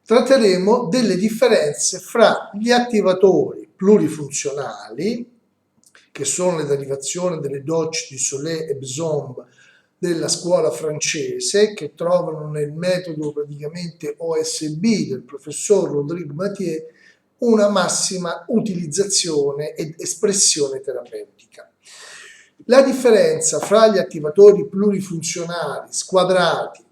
tratteremo delle differenze fra gli attivatori plurifunzionali, che sono le derivazioni delle docce di Solé e Besom della scuola francese, che trovano nel metodo praticamente OSB del professor Rodrigue Mathieu una massima utilizzazione ed espressione terapeutica. La differenza fra gli attivatori plurifunzionali squadrati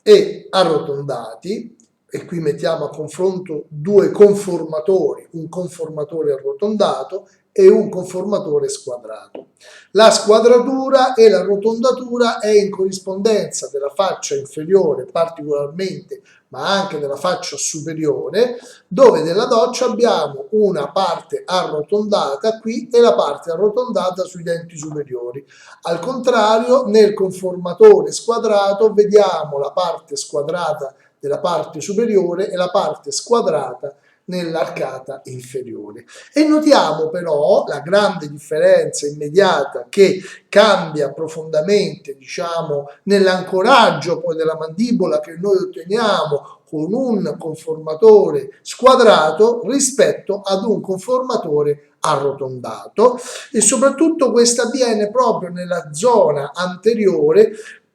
e arrotondati, e qui mettiamo a confronto due conformatori, un conformatore arrotondato e un conformatore squadrato. La squadratura e la rotondatura è in corrispondenza della faccia inferiore particolarmente, ma anche della faccia superiore, dove nella doccia abbiamo una parte arrotondata qui e la parte arrotondata sui denti superiori. Al contrario, nel conformatore squadrato vediamo la parte squadrata della parte superiore e la parte squadrata nell'arcata inferiore. E notiamo però la grande differenza immediata che cambia profondamente, diciamo, nell'ancoraggio poi della mandibola che noi otteniamo con un conformatore squadrato rispetto ad un conformatore arrotondato, e soprattutto questa avviene proprio nella zona anteriore,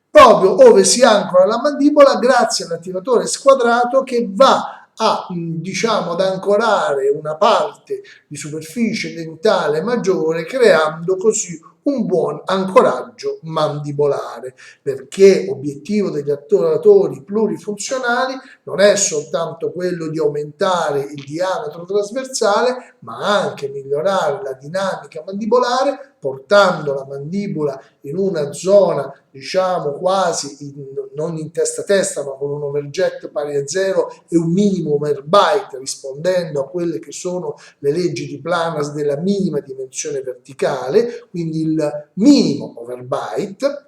proprio dove si ancora la mandibola grazie all'attivatore squadrato che va diciamo ad ancorare una parte di superficie dentale maggiore, creando così un buon ancoraggio mandibolare, perché obiettivo degli attivatori plurifunzionali non è soltanto quello di aumentare il diametro trasversale, ma anche migliorare la dinamica mandibolare, portando la mandibola in una zona, diciamo, quasi non in testa a testa, ma con un overjet pari a 0 e un minimo overbite, rispondendo a quelle che sono le leggi di Planas della minima dimensione verticale, quindi il minimo overbite.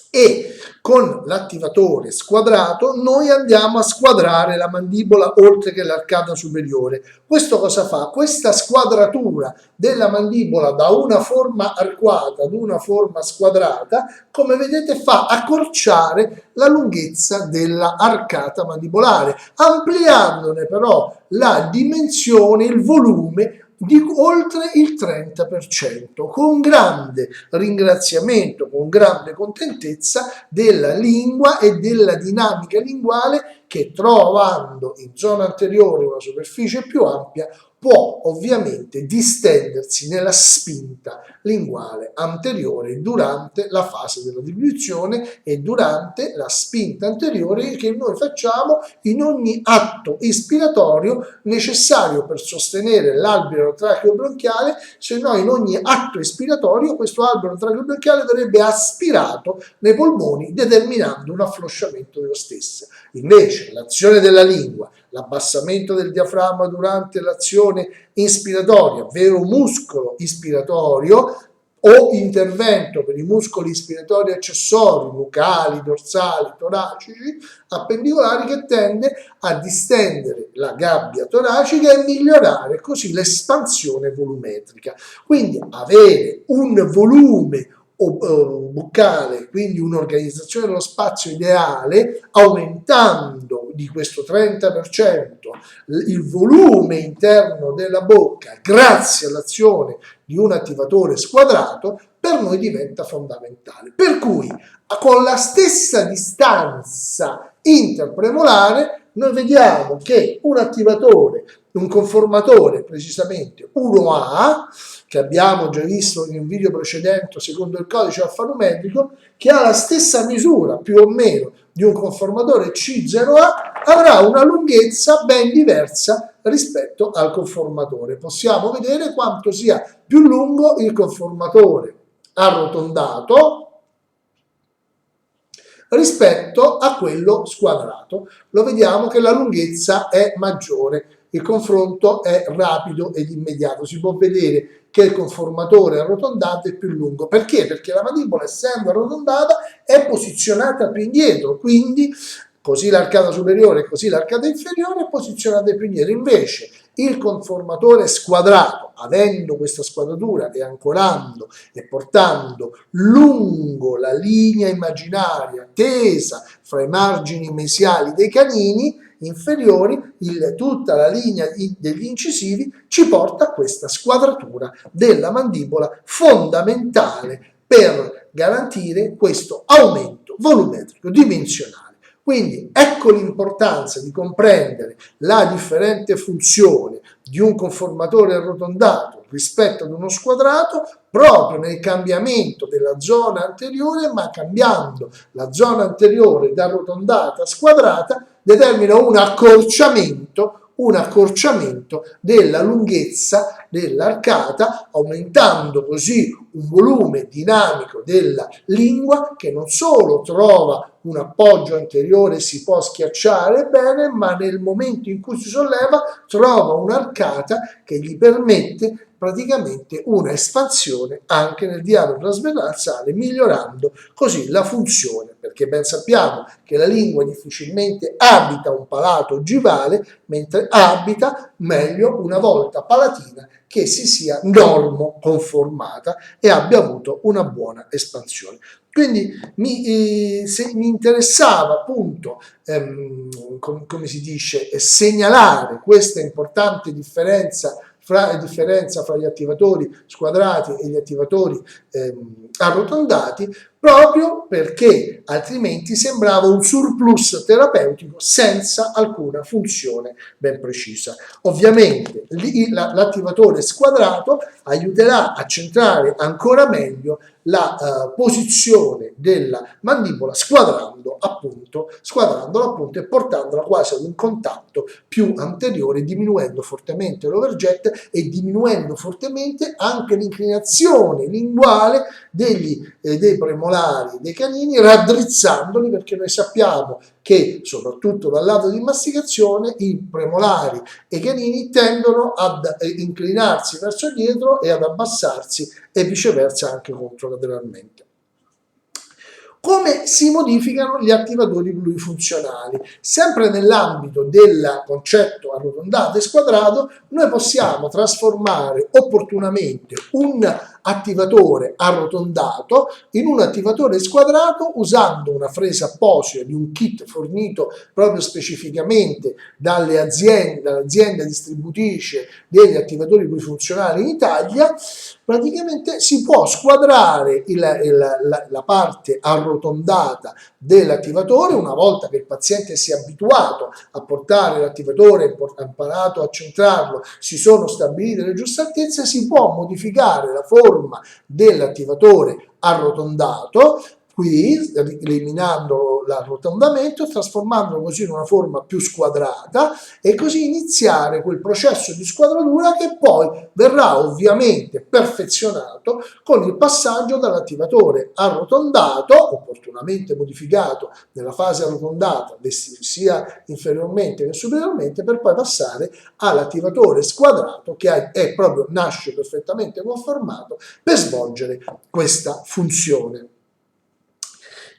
E con l'attivatore squadrato noi andiamo a squadrare la mandibola oltre che l'arcata superiore. Questo cosa fa? Questa squadratura della mandibola da una forma arcuata ad una forma squadrata, come vedete, fa accorciare la lunghezza della arcata mandibolare, ampliandone però la dimensione, il volume di oltre il 30%, con grande ringraziamento, con grande contentezza della lingua e della dinamica linguale che, trovando in zona anteriore una superficie più ampia, può ovviamente distendersi nella spinta linguale anteriore durante la fase della deglutizione e durante la spinta anteriore che noi facciamo in ogni atto ispiratorio necessario per sostenere l'alveolo tracheobronchiale, se no in ogni atto ispiratorio questo alveolo tracheobronchiale verrebbe aspirato nei polmoni determinando un afflosciamento dello stesso. Invece l'azione della lingua, l'abbassamento del diaframma durante l'azione inspiratoria, vero muscolo ispiratorio, o intervento per i muscoli ispiratori accessori, nucali, dorsali, toracici, appendicolari, che tende a distendere la gabbia toracica e migliorare così l'espansione volumetrica. Quindi avere un volume buccale, quindi un'organizzazione dello spazio ideale, aumentando di questo 30% il volume interno della bocca grazie all'azione di un attivatore squadrato, per noi diventa fondamentale. Per cui con la stessa distanza interpremolare noi vediamo che un attivatore, un conformatore, precisamente 1A, che abbiamo già visto in un video precedente secondo il codice alfanumetrico, che ha la stessa misura più o meno di un conformatore C0A, avrà una lunghezza ben diversa rispetto al conformatore. Possiamo vedere quanto sia più lungo il conformatore arrotondato rispetto a quello squadrato. Lo vediamo che la lunghezza è maggiore, il confronto è rapido ed immediato. Si può vedere che il conformatore arrotondato è più lungo. Perché? Perché la mandibola, essendo arrotondata, è posizionata più indietro, quindi così l'arcata superiore e così l'arcata inferiore è posizionata più indietro. Invece il conformatore squadrato, avendo questa squadratura e ancorando e portando lungo la linea immaginaria tesa fra i margini mesiali dei canini, inferiori, tutta la linea degli incisivi ci porta a questa squadratura della mandibola fondamentale per garantire questo aumento volumetrico dimensionale. Quindi ecco l'importanza di comprendere la differente funzione di un conformatore arrotondato rispetto ad uno squadrato proprio nel cambiamento della zona anteriore, ma cambiando la zona anteriore da arrotondata a squadrata determina un accorciamento della lunghezza dell'arcata, aumentando così un volume dinamico della lingua che non solo trova un appoggio anteriore, si può schiacciare bene, ma nel momento in cui si solleva trova un'arcata che gli permette praticamente una espansione anche nel diametro trasversale, migliorando così la funzione, perché ben sappiamo che la lingua difficilmente abita un palato ogivale, mentre abita meglio una volta palatina che si sia normo-conformata e abbia avuto una buona espansione. Quindi mi interessava appunto, come si dice, segnalare questa importante differenza fra gli attivatori squadrati e gli attivatori arrotondati, proprio perché altrimenti sembrava un surplus terapeutico senza alcuna funzione ben precisa. Ovviamente l'attivatore squadrato aiuterà a centrare ancora meglio la posizione della mandibola squadrandola appunto e portandola quasi ad un contatto più anteriore, diminuendo fortemente l'overjet e diminuendo fortemente anche l'inclinazione linguale dei premolari dei canini, raddrizzandoli, perché noi sappiamo che soprattutto dal lato di masticazione i premolari e i canini tendono ad inclinarsi verso dietro e ad abbassarsi e viceversa anche controlateralmente. Come si modificano gli attivatori plurifunzionali? Sempre nell'ambito del concetto arrotondato e squadrato, noi possiamo trasformare opportunamente un attivatore arrotondato in un attivatore squadrato usando una fresa apposita di un kit fornito proprio specificamente dall'azienda distributrice degli attivatori plurifunzionali in Italia. Praticamente si può squadrare la parte arrotondata dell'attivatore una volta che il paziente si è abituato a portare l'attivatore, ha imparato a centrarlo, si sono stabilite le giuste altezze, si può modificare la forma dell'attivatore arrotondato, qui eliminando l'arrotondamento, trasformandolo così in una forma più squadrata e così iniziare quel processo di squadratura che poi verrà ovviamente perfezionato con il passaggio dall'attivatore arrotondato, opportunamente modificato nella fase arrotondata sia inferiormente che superiormente, per poi passare all'attivatore squadrato che nasce perfettamente conformato per svolgere questa funzione.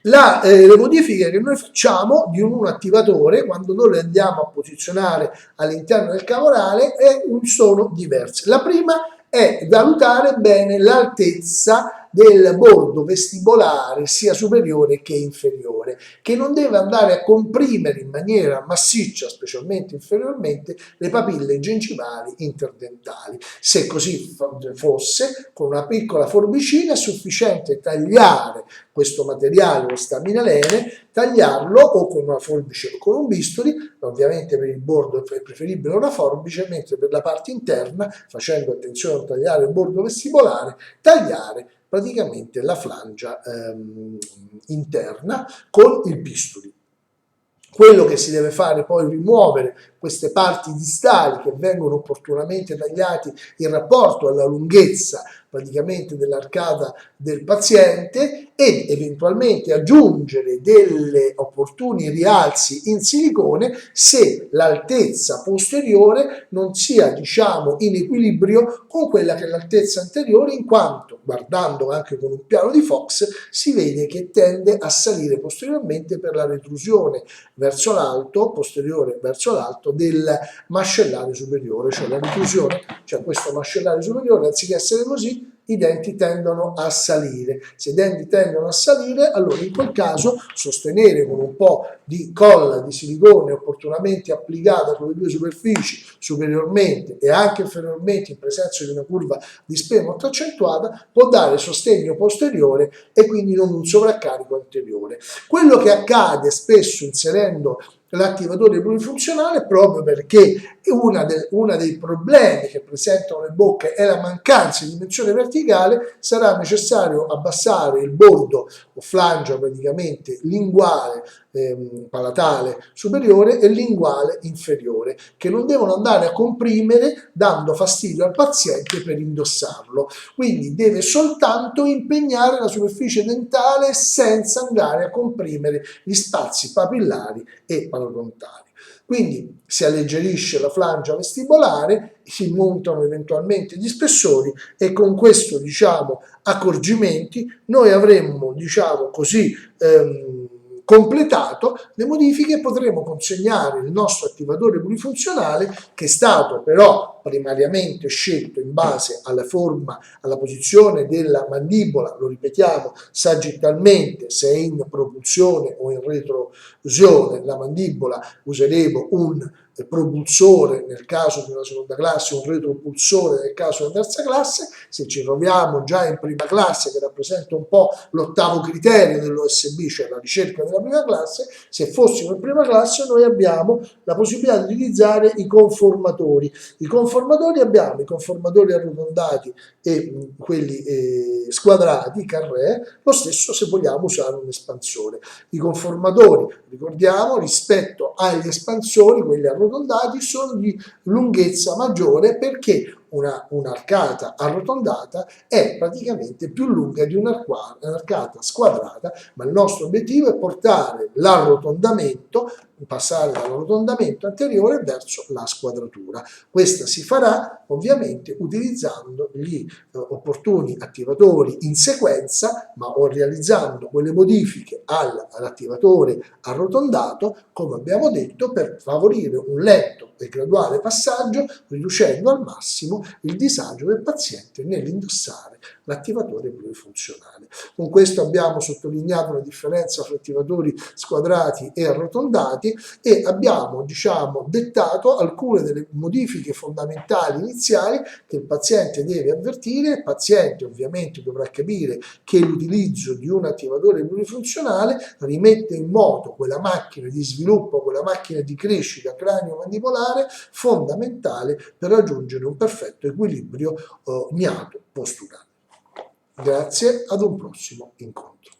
Le modifiche che noi facciamo di un attivatore quando noi le andiamo a posizionare all'interno del cavo orale sono diverse. La prima è valutare bene l'altezza del bordo vestibolare sia superiore che inferiore, che non deve andare a comprimere in maniera massiccia, specialmente inferiormente, le papille gengivali interdentali. Se così fosse, con una piccola forbicina è sufficiente tagliare questo materiale, lo staminalene, tagliarlo o con una forbice o con un bisturi, ovviamente per il bordo è preferibile una forbice, mentre per la parte interna, facendo attenzione a non tagliare il bordo vestibolare, tagliare praticamente la flangia interna con il bisturi. Quello che si deve fare poi è rimuovere queste parti distali che vengono opportunamente tagliati in rapporto alla lunghezza praticamente dell'arcata del paziente ed eventualmente aggiungere delle opportuni rialzi in silicone se l'altezza posteriore non sia, diciamo, in equilibrio con quella che è l'altezza anteriore, in quanto, guardando anche con un piano di Fox, si vede che tende a salire posteriormente per la retrusione verso l'alto, posteriore verso l'alto del mascellare superiore, cioè la retrusione, cioè questo mascellare superiore, anziché essere così, i denti tendono a salire. Se i denti tendono a salire, allora in quel caso sostenere con un po' di colla di silicone opportunamente applicata sulle due superfici superiormente e anche inferiormente in presenza di una curva di spea molto accentuata può dare sostegno posteriore e quindi non un sovraccarico anteriore. Quello che accade spesso inserendo l'attivatore plurifunzionale proprio perché uno dei problemi che presentano le bocche è la mancanza di dimensione verticale, sarà necessario abbassare il bordo o flangia praticamente linguale, palatale superiore e linguale inferiore, che non devono andare a comprimere dando fastidio al paziente per indossarlo. Quindi deve soltanto impegnare la superficie dentale senza andare a comprimere gli spazi papillari e parodontali. Quindi si alleggerisce la flangia vestibolare, si montano eventualmente gli spessori e con questo accorgimenti noi avremmo così completato le modifiche e potremo consegnare il nostro attivatore plurifunzionale, che è stato però primariamente scelto in base alla forma, alla posizione della mandibola, lo ripetiamo, sagittaliamente, se è in propulsione o in retrosione la mandibola useremo un propulsore nel caso di una seconda classe, un retropulsore nel caso di una terza classe. Se ci troviamo già in prima classe, che rappresenta un po' l'ottavo criterio dell'OSB, cioè la ricerca della prima classe, se fossimo in prima classe noi abbiamo la possibilità di utilizzare i conformatori. I conformatori abbiamo i conformatori arrotondati e quelli squadrati, carré, lo stesso se vogliamo usare un espansore. I conformatori, ricordiamo, rispetto agli espansori, quelli arrotondati, sono di lunghezza maggiore perché un'arcata arrotondata è praticamente più lunga di un'arcata squadrata, ma il nostro obiettivo è portare l'arrotondamento, passare dall'arrotondamento anteriore verso la squadratura. Questa si farà ovviamente utilizzando gli opportuni attivatori in sequenza, ma o realizzando quelle modifiche all'attivatore arrotondato, come abbiamo detto, per favorire un lento e graduale passaggio, riducendo al massimo il disagio del paziente nell'indossare l'attivatore plurifunzionale. Con questo abbiamo sottolineato la differenza fra attivatori squadrati e arrotondati e abbiamo dettato alcune delle modifiche fondamentali iniziali che il paziente deve avvertire. Il paziente ovviamente dovrà capire che l'utilizzo di un attivatore plurifunzionale rimette in moto quella macchina di sviluppo, quella macchina di crescita cranio-mandibolare fondamentale per raggiungere un perfetto equilibrio gnato posturale. Grazie, ad un prossimo incontro.